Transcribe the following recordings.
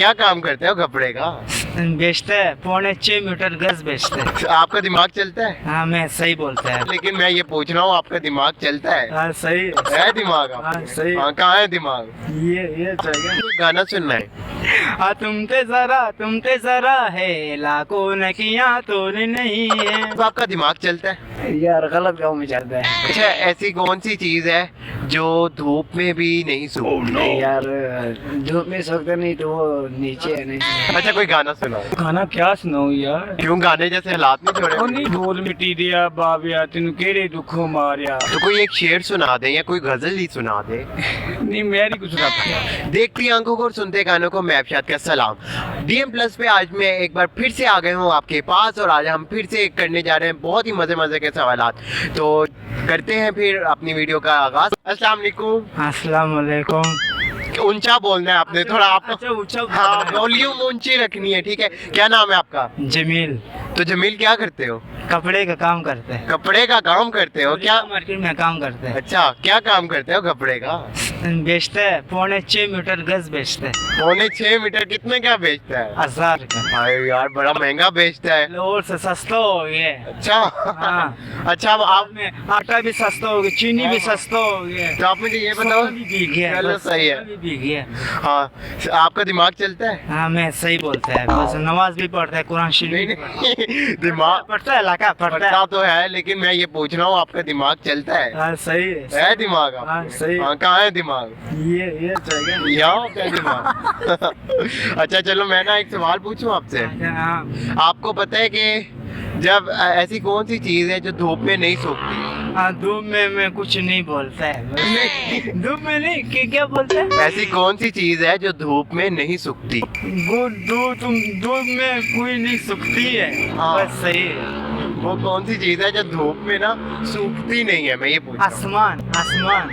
क्या काम करते हो कपड़े का? बेचते हैं 6.25 मीटर गज बेचते हैं। आपका दिमाग चलता है? हाँ मैं सही बोलता है। लेकिन मैं ये पूछ रहा हूँ, आपका दिमाग चलता है? हाँ सही है दिमाग आपके? हाँ, सही। हाँ, कहाँ है दिमाग? ये चाहिए। कोई गाना सुनना है? हाँ तुम ते जरा है लाखों न किया तो नहीं है। तो आपका दिमाग चलता है? यार गलत गाँव में चलता है। अच्छा, ऐसी कौन सी चीज है जो धूप में भी नहीं सूखती? यार धूप में सोखते नहीं तो वो नीचे है नहीं। अच्छा, कोई गाना सुनाओ। खाना क्या सुनाऊं यार? क्यों, गाने जैसे हालात नहीं ਉਹ छोड़े? ਨਹੀਂ ਢੋਲ ਮਿੱਟੀ ਦਿਆ ਬਾਬਿਆ ਤੈਨੂੰ ਕਿਹੜੇ ਦੁੱਖੋਂ ਮਾਰਿਆ। तो कोई एक शेर सुना दे या कोई गजल ही सुना दे। नहीं मैं नहीं कुछ रखा। देखती आंखों को और सुनते कानों को मैं अफशाद का सलाम। डीएम प्लस पे आज मैं एक बार फिर से आ गए हूँ आपके पास, और आज हम फिर से करने जा रहे हैं बहुत ही मजे मजे के सवालात। तो करते हैं फिर अपनी वीडियो का आगाज। अस्सलाम वालेकुम। अस्सलाम वालेकुम। ऊंचा बोलना है आपने थोड़ा, आप अच्छा ऊंचा हाँ, वॉल्यूम ऊंची रखनी है, ठीक है? क्या नाम है आपका? जमील। तो जमील, क्या करते हो? कपड़े का काम करते हैं। कपड़े का काम करते हो क्या? मार्केट में काम करते हैं। अच्छा, क्या काम करते हो कपड़े का? बेचते हैं 6.25 मीटर गज बेचते हैं। 6.25 मीटर कितने का बेचता है? 1000 का। अरे यार, बड़ा महंगा बेचता है। और से सस्ता हो गया। अच्छा हाँ। अच्छा, अब आप में आटा भी सस्ता हो गया, चीनी भी सस्ता हो गया। तो आप मुझे ये बताओ। सोना भी बिक गया। चलो, बस सही है। सोना भी बिक गया। हाँ, आपका दिमाग चलता है? हाँ मैं सही बोलता है। बस नमाज भी पढ़ता है, कुरान शरीफ नहीं भी नहीं, दिमाग पढ़ता है, लाका पढ़ता पता है। तो है, लेकिन मैं ये पूछ रहा हूँ, आपका दिमाग चलता है? हाँ सही है दिमाग हाँ आपके? सही। हाँ, कहाँ है दिमाग? ये चाहिए। यहाँ होता है दिमाग। अच्छा चलो, मैं ना एक सवाल पूछूं आपसे। हाँ आपको पता है कि जब ऐसी कौन सी चीज है जो धूप में नहीं सूखती? हाँ धूप में मैं कुछ नहीं बोलता है। धूप में नहीं क्या बोलता है? ऐसी कौन सी चीज है जो धूप में नहीं सूखती? धूप में कोई नहीं सूखती है। हाँ। बस सही है। वो कौन सी चीज है जो धूप में ना सूखती नहीं है, मैं ये पूछ रहा हूँ। आसमान आसमान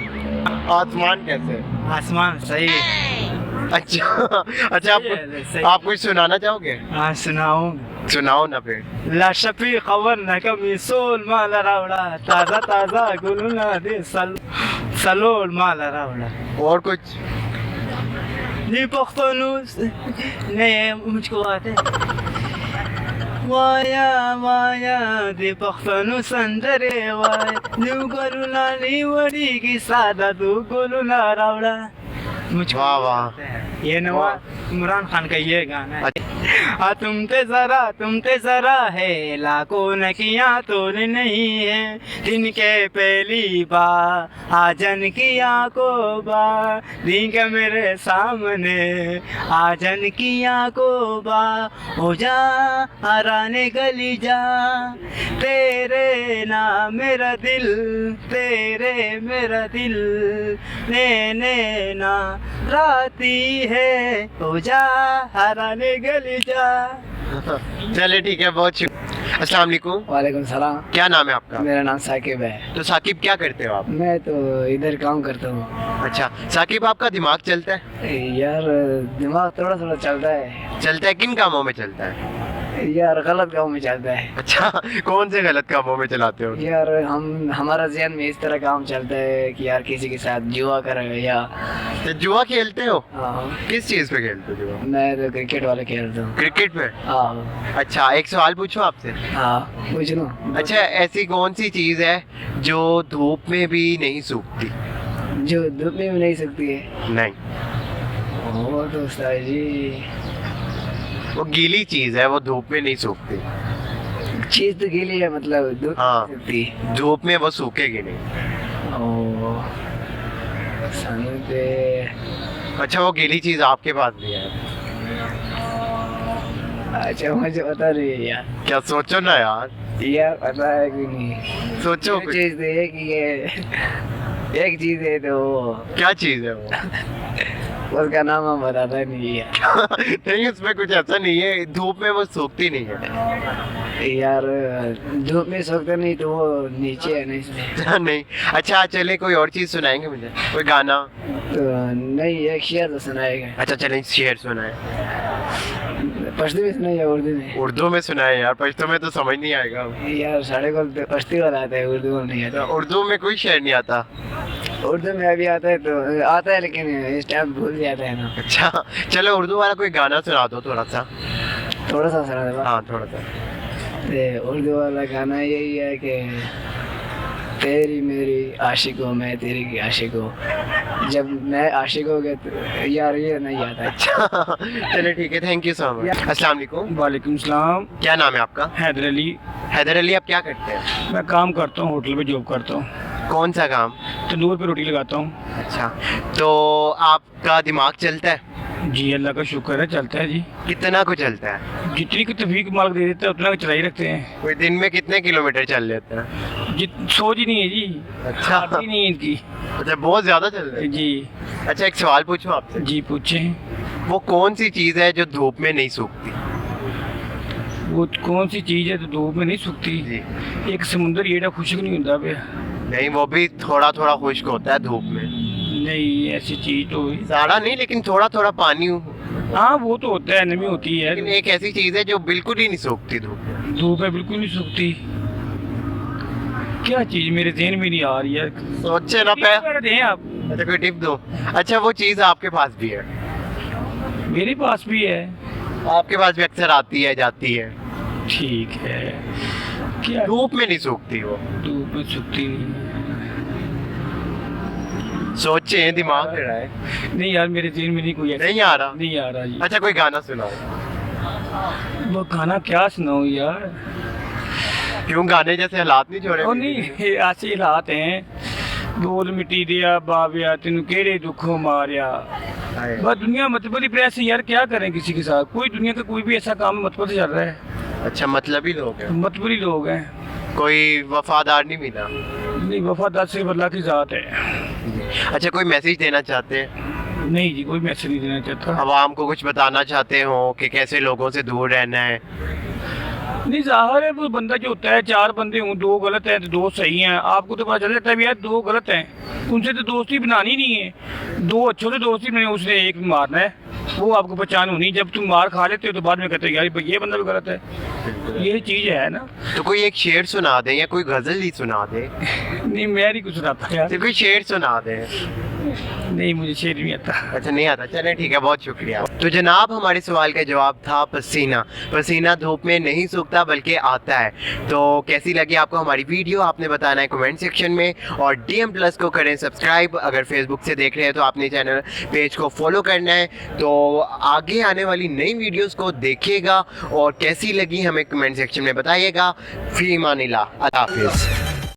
आसमान कैसे? आसमान सही है। अच्छा अच्छा, सही है, सही। आप कुछ सुनाना चाहोगे? हाँ सुनाऊँ। सुनाओ ना फिर। ला शफी खबर न कभी सोल माल रावड़ा ताजा ताजा गुलना दे सलोल माल रावड़ा। और कुछ? नी पख्तनूस नहीं मुझको आते। वाया वाया दे पख्तनु संदरे वाय न्यू गुलना नी वड़ी की सादा तू गुलना रावड़ा। मुझको वाह वाह। ये नवा इमरान खान का ये गाना है। हाँ तुम ते जरा है लाखों न किया तो नहीं है जिनके पहली बार आजन किया को बा दिन के मेरे सामने आजन किया को बा हो जा आराने गली जा तेरे ना मेरा दिल तेरे मेरा दिल ने ना राती है हो जा हराने गली जा। चले ठीक है, बहुत शुक्रिया। अस्सलाम वालेकुम। वालेकुम सलाम। क्या नाम है आपका? मेरा नाम साकिब है। तो साकिब, क्या करते हो आप? मैं तो इधर काम करता हूँ। अच्छा साकिब, आपका दिमाग चलता है? यार दिमाग थोड़ा थोड़ा चलता है। चलता है, किन कामों में चलता है? यार गलत काम में चलता है। अच्छा, कौन से गलत कामों में चलाते हो? यार हमारा ज़हन में इस तरह काम चलता है कि यार किसी के साथ जुआ कर या तो जुआ खेलते हो? हाँ, किस चीज पे खेलते हो जुआ? मैं तो क्रिकेट वाले खेलता हूँ। क्रिकेट पे? हाँ अच्छा, एक सवाल पूछूं आपसे? हाँ पूछ लो। अच्छा, ऐसी कौन सी चीज है जो धूप में भी नहीं सूखती? जो धूप में भी नहीं सकती है? नहीं, वो तो उस्ताद जी वो गीली चीज है, वो धूप में नहीं सूखती। चीज तो गीली है, मतलब धूप हाँ। नहीं सकती। धूप में वो सूखेगी नहीं। ओ सन पे अच्छा, वो गीली चीज आपके पास भी है? अच्छा मुझे पता नहीं है यार। क्या, सोचो ना यार, यार पता है कि नहीं। सोचो एक कुछ। चीज तो है कि ये एक चीज है तो क्या चीज है वो? उसका नाम हम बताता नहीं है। नहीं, उसमें कुछ ऐसा नहीं है, धूप में वो सूखती नहीं है। यार धूप में सोखते नहीं तो वो नीचे है नहीं इसमें। नहीं। अच्छा चले, कोई और चीज सुनाएंगे मुझे, कोई गाना? तो नहीं, एक शेर तो सुनाएगा। अच्छा चलें, शेर सुनाए। पश्तो में सुनाइए, उर्दू में। उर्दू में सुनाए यार, पश्तो में तो समझ नहीं आएगा। यार साढ़े को पश्ती वाला आता है, उर्दू में नहीं आता। उर्दू में कोई शेर नहीं आता? उर्दू में भी आता है, तो आता है लेकिन इस टाइम भूल जाता है ना। अच्छा, चलो उर्दू वाला कोई गाना सुना दो थोड़ा सा। थोड़ा सा सुना दे। हाँ थोड़ा सा। उर्दू वाला गाना यही है कि तेरी मेरी आशिक हो, मैं तेरी की आशिक हो, जब मैं आशिक हो गया तो यार ये नहीं आता। अच्छा चलो ठीक है, थैंक यू सो मच। अस्सलाम वालेकुम। वालेकुम सलाम। क्या नाम है आपका? हैदर अली। हैदर अली, आप क्या करते हैं? मैं काम करता हूँ, होटल में जॉब करता हूँ, कौन सा काम? तंदूर पे रोटी लगाता हूँ। अच्छा, तो आपका दिमाग चलता है? जी अल्लाह का शुक्र है, चलता है जी। कितना को चलता है? जितनी की तफीक मालिक दे देता है उतना चला ही रखते हैं। कोई दिन में कितने किलोमीटर चल लेते हैं? सोच ही नहीं है जी। अच्छा। आती नहीं है इनकी। अच्छा, बहुत ज़्यादा चल रहा है। जी। अच्छा, एक सवाल पूछूं आपसे? जी पूछें। वो कौन सी चीज़ है जो धूप में नहीं सूखती? वो कौन सी चीज़ है तो धूप में नहीं सूखती? जी। एक समुंदर येड़ा खुशक नहीं होता पे। नहीं, वो भी थोड़ा थोड़ा खुश्क होता है धूप में। नहीं ऐसी चीज़ तो। सारा नहीं, लेकिन थोड़ा थोड़ा पानी। हाँ वो तो होता है, नमी होती है। लेकिन एक ऐसी चीज़ है जो बिल्कुल ही नहीं सूखती धूप में। धूप में बिल्कुल नहीं सूखती। क्या चीज़ मेरे ज़हन में नहीं आ रही है। सोचे ना पे। दें आप। अच्छा, कोई टिप दो। अच्छा, वो चीज़ आपके पास भी है? मेरे पास भी है। आपके पास भी अक्सर आती है जाती है। ठीक है। क्या धूप में नहीं सूखती वो? धूप में सूखती नहीं। सोचे, दिमाग लड़ा है। नहीं यार मेरे ज़हन में नहीं कोई ऐसा। नहीं आ रहा? नहीं आ रहा जी। अच्छा, कोई गाना सुनाओ। वो खाना क्या सुनाऊँ यार? क्यों, गाने जैसे हालात नहीं छोड़े? ਉਹ ਨਹੀਂ ऐसे हालात हैं। बोल मिट्टी दिया बाबिया तेन केड़े दुखों मारिया। हाय। बस दुनिया मतलब ही प्रेस यार, क्या करें किसी के साथ? कोई दुनिया का कोई भी ऐसा काम मतलब से चल रहा है। अच्छा, मतलबी लोग हैं? मतबली लोग हैं। कोई वफादार नहीं मिला? नहीं वफादार सिर्फ अल्लाह की ज़ात है। अच्छा, कोई मैसेज देना चाहते हैं? नहीं जी कोई मैसेज नहीं देना चाहता। आवाम को कुछ बताना चाहते हो कि कैसे लोगों से दूर रहना है? नहीं ज़ाहिर है वो बंदा जो होता है, चार बंदे हों, दो गलत हैं तो दो सही हैं, आपको तो पता चल जाता है भी यार दो गलत हैं, उनसे तो दोस्ती बनानी नहीं है। दो अच्छों से दोस्ती बनानी, उसने एक मारना है, वो आपको पहचान होनी। जब तुम मार खा लेते हो तो बाद में कहते हो यार ये बंदा भी गलत है। ये चीज़ है ना। तो कोई एक शेर सुना दे या कोई गजल ही सुना दे। नहीं मैं नहीं कुछ सुनाता यार। तो कोई शेर सुना दे। नहीं मुझे शेर नहीं आता। अच्छा, नहीं आता? चले ठीक है, बहुत शुक्रिया। तो जनाब, हमारे सवाल का जवाब था पसीना। पसीना धूप में नहीं सूखता बल्कि आता है। तो कैसी लगी आपको हमारी वीडियो, आपने बताना है कमेंट सेक्शन में। और DM+ को करें सब्सक्राइब। अगर फेसबुक से देख रहे हैं तो आपने चैनल पेज को फॉलो करना है। तो आगे आने वाली नई वीडियोस को देखिएगा और कैसी लगी हमें कमेंट सेक्शन में बताइएगा। फी मानिल्लाह, अल्लाह हाफिज़।